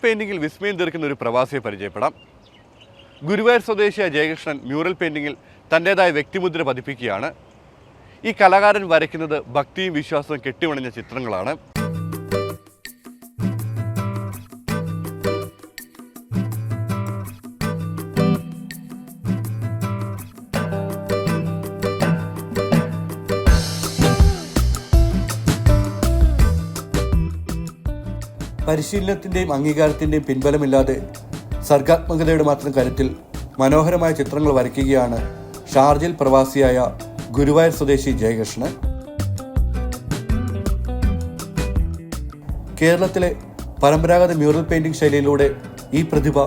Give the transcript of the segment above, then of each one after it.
പെയിൻറ്റിങ്ങിൽ വിസ്മയം തീർക്കുന്ന ഒരു പ്രവാസിയെ പരിചയപ്പെടാം. ഗുരുവായൂർ സ്വദേശിയായ ജയകൃഷ്ണൻ മ്യൂറൽ പെയിൻറ്റിങ്ങിൽ തൻ്റേതായ വ്യക്തിമുദ്ര പതിപ്പിക്കുകയാണ്. ഈ കലാകാരൻ വരയ്ക്കുന്നത് ഭക്തിയും വിശ്വാസവും കെട്ടിമണിഞ്ഞ ചിത്രങ്ങളാണ്. പരിശീലനത്തിൻ്റെയും അംഗീകാരത്തിൻ്റെയും പിൻബലമില്ലാതെ സർഗാത്മകതയുടെ മാത്രം കരുത്തിൽ മനോഹരമായ ചിത്രങ്ങൾ വരയ്ക്കുകയാണ് ഷാർജയിൽ പ്രവാസിയായ ഗുരുവായൂർ സ്വദേശി ജയകൃഷ്ണൻ. കേരളത്തിലെ പരമ്പരാഗത മ്യൂറൽ പെയിൻറ്റിംഗ് ശൈലിയിലൂടെ ഈ പ്രതിഭ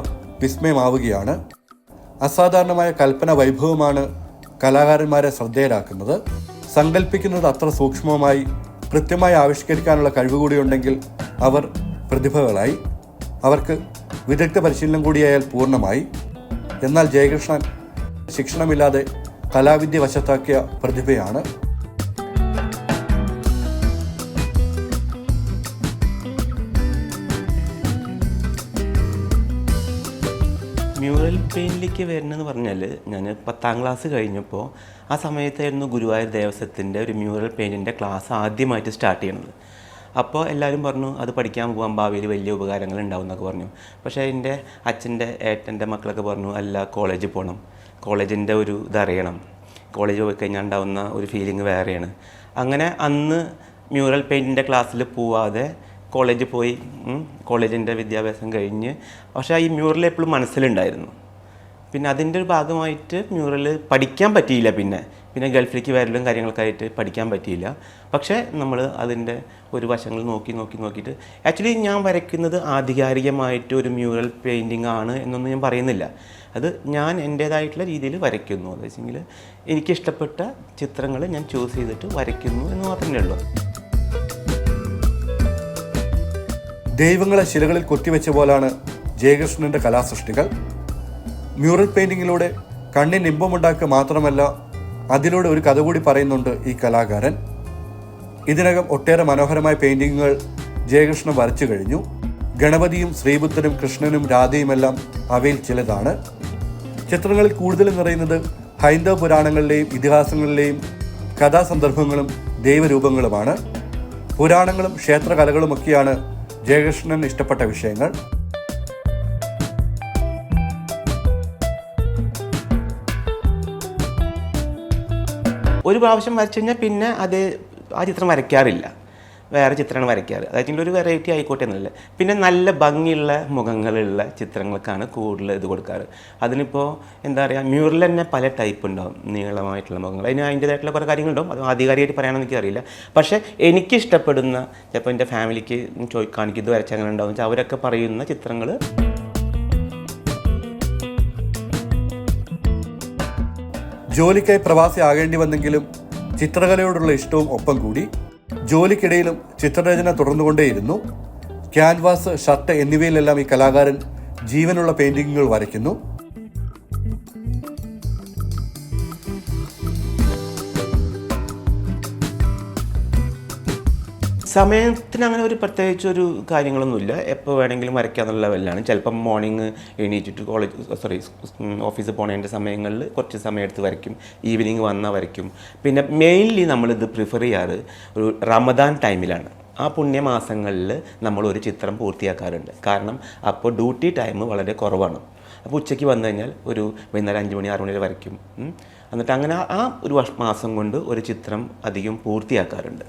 വിസ്മയമാവുകയാണ്. അസാധാരണമായ കൽപ്പന വൈഭവമാണ് കലാകാരന്മാരെ ശ്രദ്ധേയരാക്കുന്നത്. സങ്കല്പിക്കുന്നത് അത്ര സൂക്ഷ്മമായി കൃത്യമായി ആവിഷ്കരിക്കാനുള്ള കഴിവ് കൂടിയുണ്ടെങ്കിൽ അവർ പ്രതിഭകളായി. അവർക്ക് വിദഗ്ധ പരിശീലനം കൂടിയായാൽ പൂർണ്ണമായി. എന്നാൽ ജയകൃഷ്ണൻ ശിക്ഷണമില്ലാതെ കലാവിദ്യ വശത്താക്കിയ പ്രതിഭയാണ്. മ്യൂറൽ പെയിൻറ്റിലേക്ക് വരണമെന്ന് പറഞ്ഞാൽ ഞാൻ 10ാം ക്ലാസ് കഴിഞ്ഞപ്പോൾ ആ സമയത്തായിരുന്നു ഗുരുവായൂർ ദേവസ്വത്തിൻ്റെ ഒരു മ്യൂറൽ പെയിൻറ്റിൻ്റെ ക്ലാസ് ആദ്യമായിട്ട് സ്റ്റാർട്ട് ചെയ്യണത്. അപ്പോൾ എല്ലാവരും പറഞ്ഞു അത് പഠിക്കാൻ പോകാൻ ഭാവിയിൽ വലിയ ഉപകാരങ്ങൾ ഉണ്ടാവും എന്നൊക്കെ പറഞ്ഞു. പക്ഷേ എൻ്റെ അച്ഛൻ്റെ ഏട്ടൻ്റെ മക്കളൊക്കെ പറഞ്ഞു അല്ല, കോളേജിൽ പോകണം, കോളേജിൻ്റെ ഒരു ഇതറിയണം, കോളേജ് പോയി കഴിഞ്ഞാൽ ഉണ്ടാവുന്ന ഒരു ഫീലിംഗ് വേറെയാണ്. അങ്ങനെ അന്ന് മ്യൂറൽ പെയിൻറ്റിൻ്റെ ക്ലാസ്സിൽ പോവാതെ കോളേജിൽ പോയി കോളേജിൻ്റെ വിദ്യാഭ്യാസം കഴിഞ്ഞ്, പക്ഷേ ഈ മ്യൂറൽ എപ്പോഴും മനസ്സിലുണ്ടായിരുന്നു. പിന്നെ അതിൻ്റെ ഒരു ഭാഗമായിട്ട് മ്യൂറൽ പഠിക്കാൻ പറ്റിയില്ല. പിന്നെ ഗൾഫിലേക്ക് വരലും കാര്യങ്ങൾക്കായിട്ട് പഠിക്കാൻ പറ്റിയില്ല. പക്ഷേ നമ്മൾ അതിൻ്റെ ഒരു വശങ്ങൾ നോക്കിയിട്ട് ആക്ച്വലി ഞാൻ വരയ്ക്കുന്നത് ആധികാരികമായിട്ട് ഒരു മ്യൂറൽ പെയിൻറ്റിംഗ് ആണ് എന്നൊന്നും ഞാൻ പറയുന്നില്ല. അത് ഞാൻ എൻ്റേതായിട്ടുള്ള രീതിയിൽ വരയ്ക്കുന്നു. എന്ന് വെച്ചെങ്കിൽ എനിക്കിഷ്ടപ്പെട്ട ചിത്രങ്ങൾ ഞാൻ ചൂസ് ചെയ്തിട്ട് വരയ്ക്കുന്നു എന്ന് മാത്രമേ ഉള്ളൂ. ദൈവങ്ങളെ ശിലകളിൽ കൊത്തിവെച്ച പോലാണ് ജയകൃഷ്ണൻ്റെ കലാസൃഷ്ടികൾ. മ്യൂറൽ പെയിൻറ്റിങ്ങിലൂടെ കണ്ണിന് ഇമ്പമുണ്ടാക്കുക മാത്രമല്ല, അതിലൂടെ ഒരു കഥ കൂടി പറയുന്നുണ്ട് ഈ കലാകാരൻ. ഇതിനകം ഒട്ടേറെ മനോഹരമായ പെയിൻറ്റിങ്ങുകൾ ജയകൃഷ്ണൻ വരച്ചു കഴിഞ്ഞു. ഗണപതിയും ശ്രീബുദ്ധനും കൃഷ്ണനും രാധയുമെല്ലാം അവയിൽ ചിലതാണ്. ചിത്രങ്ങളിൽ കൂടുതലും നിറയുന്നത് ഹൈന്ദവ പുരാണങ്ങളിലെയും ഇതിഹാസങ്ങളിലെയും കഥാസന്ദർഭങ്ങളും ദൈവരൂപങ്ങളുമാണ്. പുരാണങ്ങളും ക്ഷേത്രകലകളുമൊക്കെയാണ് ജയകൃഷ്ണൻ ഇഷ്ടപ്പെട്ട വിഷയങ്ങൾ. ഒരു പ്രാവശ്യം വരച്ചു കഴിഞ്ഞാൽ പിന്നെ ആ ചിത്രം വരയ്ക്കാറില്ല, വേറെ ചിത്രമാണ് വരയ്ക്കാറ്. അതായത് ഒരു വെറൈറ്റി ആയിക്കോട്ടെ എന്നല്ല. പിന്നെ നല്ല ഭംഗിയുള്ള മുഖങ്ങളുള്ള ചിത്രങ്ങൾക്കാണ് കൂടുതൽ ഇത് കൊടുക്കാറ്. അതിനിപ്പോൾ എന്താ പറയുക, മ്യൂറൽ തന്നെ പല ടൈപ്പ് ഉണ്ടാവും, നീളമായിട്ടുള്ള മുഖങ്ങൾ. അതിൻ്റേതായിട്ടുള്ള കുറേ കാര്യങ്ങളുണ്ടാവും. അത് ആധികാരികമായിട്ട് പറയാനൊന്നും എനിക്കറിയില്ല. പക്ഷേ എനിക്കിഷ്ടപ്പെടുന്ന, ചിലപ്പോൾ എൻ്റെ ഫാമിലിക്ക് കാണിക്കുന്നത് വരച്ച അങ്ങനെ ഉണ്ടാവും വെച്ചാൽ അവരൊക്കെ പറയുന്ന ചിത്രങ്ങൾ ജോലിക്കായി പ്രവാസി ആകേണ്ടി വന്നെങ്കിലും ചിത്രകലയോടുള്ള ഇഷ്ടവും ഒപ്പം കൂടി. ജോലിക്കിടയിലും ചിത്രരചന തുടർന്നുകൊണ്ടേയിരുന്നു. ക്യാൻവാസ്, ഷർട്ട് എന്നിവയിലെല്ലാം ഈ കലാകാരൻ ജീവനുള്ള പെയിന്റിങ്ങുകൾ വരയ്ക്കുന്നു. സമയത്തിന് അങ്ങനെ ഒരു പ്രത്യേകിച്ച് ഒരു കാര്യങ്ങളൊന്നുമില്ല. എപ്പോൾ വേണമെങ്കിലും വരയ്ക്കാന്നുള്ള ലെവലിലാണ്. ചിലപ്പം മോർണിംഗ് എണീറ്റിട്ട് ഓഫീസിൽ പോണതിൻ്റെ സമയങ്ങളിൽ കുറച്ച് സമയം എടുത്ത് വരയ്ക്കും. ഈവനിങ് വന്നാൽ വരയ്ക്കും. പിന്നെ മെയിൻലി നമ്മളിത് പ്രിഫർ ചെയ്യാറ് ഒരു റമദാൻ ടൈമിലാണ്. ആ പുണ്യമാസങ്ങളിൽ നമ്മളൊരു ചിത്രം പൂർത്തിയാക്കാറുണ്ട്. കാരണം അപ്പോൾ ഡ്യൂട്ടി ടൈം വളരെ കുറവാണ്. അപ്പോൾ ഉച്ചയ്ക്ക് വന്നു കഴിഞ്ഞാൽ ഒരു വൈകുന്നേരം 5 മണി 6 മണി വരെ വരയ്ക്കും. എന്നിട്ട് അങ്ങനെ ആ ഒരു മാസം കൊണ്ട് ഒരു ചിത്രം അധികം പൂർത്തിയാക്കാറുണ്ട്.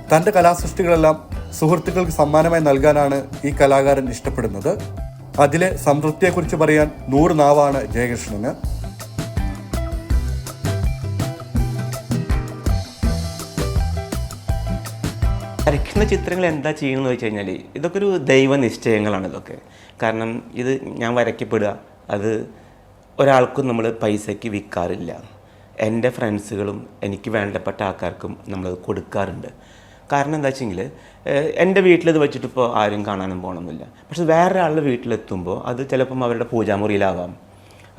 തൻ്റെ കലാസൃഷ്ടികളെല്ലാം സുഹൃത്തുക്കൾക്ക് സമ്മാനമായി നൽകാനാണ് ഈ കലാകാരൻ ഇഷ്ടപ്പെടുന്നത്. അതിലെ സംതൃപ്തിയെക്കുറിച്ച് പറയാൻ 100 നാവാണ് ജയകൃഷ്ണന്. വരയ്ക്കുന്ന ചിത്രങ്ങൾ എന്താ ചെയ്യണമെന്ന് വെച്ച് കഴിഞ്ഞാൽ ഇതൊക്കെ ഒരു ദൈവനിശ്ചയങ്ങളാണ് ഇതൊക്കെ. കാരണം ഇത് ഞാൻ വരയ്ക്കപ്പെടുക, അത് ഒരാൾക്കും നമ്മൾ പൈസയ്ക്ക് വിൽക്കാറില്ല. എൻ്റെ ഫ്രണ്ട്സുകളും എനിക്ക് വേണ്ടപ്പെട്ട ആൾക്കാർക്കും നമ്മളത് കൊടുക്കാറുണ്ട്. കാരണം എന്താ വെച്ചെങ്കിൽ എൻ്റെ വീട്ടിലത് വെച്ചിട്ടിപ്പോൾ ആരും കാണാനും പോകണമെന്നില്ല. പക്ഷെ വേറെ ആളുടെ വീട്ടിലെത്തുമ്പോൾ അത് ചിലപ്പം അവരുടെ പൂജാമുറിയിലാവാം,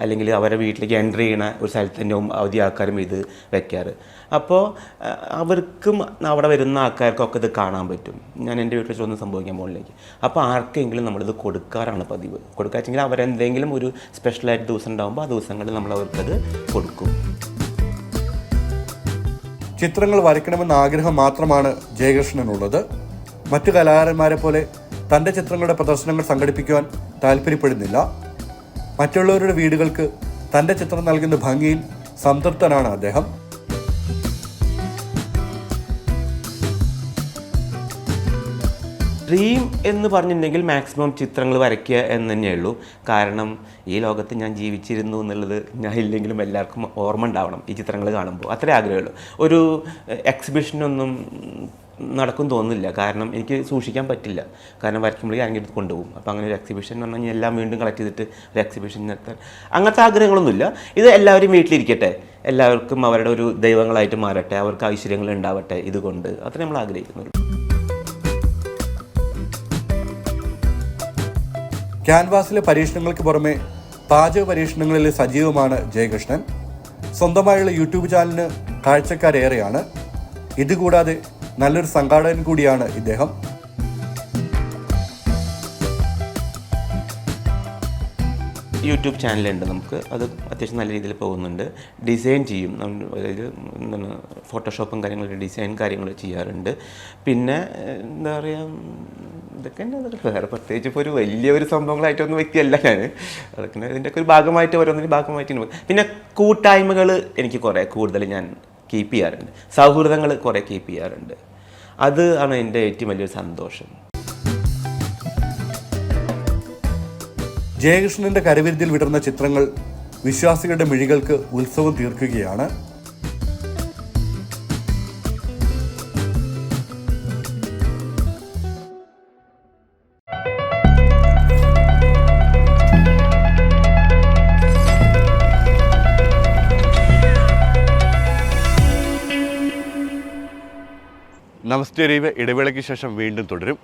അല്ലെങ്കിൽ അവരുടെ വീട്ടിലേക്ക് എൻട്രി ചെയ്യണ ഒരു സ്ഥലത്ത് തന്നെ അവധി ആൾക്കാരും ഇത് വെക്കാറ്. അപ്പോൾ അവർക്കും അവിടെ വരുന്ന ആൾക്കാർക്കൊക്കെ ഇത് കാണാൻ പറ്റും. ഞാൻ എൻ്റെ വീട്ടിൽ ഒന്നും സംഭവിക്കാൻ പോകുന്നിലേക്ക്. അപ്പോൾ ആർക്കെങ്കിലും നമ്മളിത് കൊടുക്കാറാണ് പതിവ്. കൊടുക്കാച്ചെങ്കിൽ അവരെന്തെങ്കിലും ഒരു സ്പെഷ്യലായിട്ട് ദിവസം ഉണ്ടാകുമ്പോൾ ആ ദിവസങ്ങളിൽ നമ്മൾ അവർക്കത് കൊടുക്കും. ചിത്രങ്ങൾ വരയ്ക്കണമെന്ന ആഗ്രഹം മാത്രമാണ് ജയകൃഷ്ണനുള്ളത്. മറ്റു കലാകാരന്മാരെ പോലെ തൻ്റെ ചിത്രങ്ങളുടെ പ്രദർശനങ്ങൾ സംഘടിപ്പിക്കുവാൻ താല്പര്യപ്പെടുന്നില്ല. മറ്റുള്ളവരുടെ വീടുകൾക്ക് തൻ്റെ ചിത്രം നൽകുന്ന ഭംഗിയിൽ സംതൃപ്തനാണ് അദ്ദേഹം. ഡ്രീം എന്ന് പറഞ്ഞിട്ടുണ്ടെങ്കിൽ മാക്സിമം ചിത്രങ്ങൾ വരയ്ക്കുക എന്ന് തന്നെയുള്ളൂ. കാരണം ഈ ലോകത്ത് ഞാൻ ജീവിച്ചിരുന്നു എന്നുള്ളത് ഞാൻ ഇല്ലെങ്കിലും എല്ലാവർക്കും ഓർമ്മ ഉണ്ടാവണം ഈ ചിത്രങ്ങൾ കാണുമ്പോൾ. അത്രേ ആഗ്രഹമുള്ളൂ. ഒരു എക്സിബിഷനൊന്നും നടക്കും തോന്നുന്നില്ല. കാരണം എനിക്ക് സൂക്ഷിക്കാൻ പറ്റില്ല. കാരണം വരയ്ക്കുമ്പോഴേ ആരെങ്കിലും കൊണ്ടുപോകും. അപ്പോൾ അങ്ങനെ ഒരു എക്സിബിഷൻ എന്ന് പറഞ്ഞാൽ എല്ലാം വീണ്ടും കളക്ട് ചെയ്തിട്ട് ഒരു എക്സിബിഷൻ നടത്താൻ അങ്ങനത്തെ ആഗ്രഹങ്ങളൊന്നുമില്ല. ഇത് എല്ലാവരും വീട്ടിലിരിക്കട്ടെ, എല്ലാവർക്കും അവരുടെ ഒരു ദൈവങ്ങളായിട്ട് മാറട്ടെ, അവർക്ക് ഐശ്വര്യങ്ങൾ ഉണ്ടാവട്ടെ ഇതുകൊണ്ട്. അത്ര നമ്മൾ ആഗ്രഹിക്കുന്നുള്ളൂ. ക്യാൻവാസിലെ പരീക്ഷണങ്ങൾക്ക് പുറമെ പാചക പരീക്ഷണങ്ങളിൽ സജീവമാണ് ജയകൃഷ്ണൻ. സ്വന്തമായുള്ള യൂട്യൂബ് ചാനലിന് കാഴ്ചക്കാരേറെയാണ്. ഇതുകൂടാതെ നല്ലൊരു സംഘാടകൻ കൂടിയാണ് ഇദ്ദേഹം. യൂട്യൂബ് ചാനലുണ്ട് നമുക്ക്. അത് അത്യാവശ്യം നല്ല രീതിയിൽ പോകുന്നുണ്ട്. ഡിസൈൻ ചെയ്യും. അതായത് എന്താണ് ഫോട്ടോഷോപ്പും കാര്യങ്ങളൊക്കെ ഡിസൈൻ കാര്യങ്ങൾ ചെയ്യാറുണ്ട്. പിന്നെ എന്താ പറയുക, ഇതൊക്കെ അതൊക്കെ വേറെ പ്രത്യേകിച്ച് ഇപ്പോൾ ഒരു വലിയൊരു സംഭവങ്ങളായിട്ടൊന്നും വ്യക്തിയല്ല ഞാൻ. അതൊക്കെ ഇതിൻ്റെയൊക്കെ ഒരു ഭാഗമായിട്ട് ഓരോന്നിൻ്റെ ഭാഗമായിട്ട്. പിന്നെ കൂട്ടായ്മകൾ എനിക്ക് കുറേ കൂടുതൽ ഞാൻ കീപ്പ് ചെയ്യാറുണ്ട്. സൗഹൃദങ്ങൾ കുറേ കീപ്പ് ചെയ്യാറുണ്ട്. അത് ആണ് എൻ്റെ ഏറ്റവും വലിയൊരു സന്തോഷം. ജയകൃഷ്ണന്റെ കരവിരുതിൽ വിടർന്ന ചിത്രങ്ങൾ വിശ്വാസികളുടെ മിഴികൾക്ക് ഉത്സവം തീർക്കുകയാണ്. നമസ്തേ റീവ് ഇടവേളയ്ക്ക് ശേഷം വീണ്ടും തുടരും.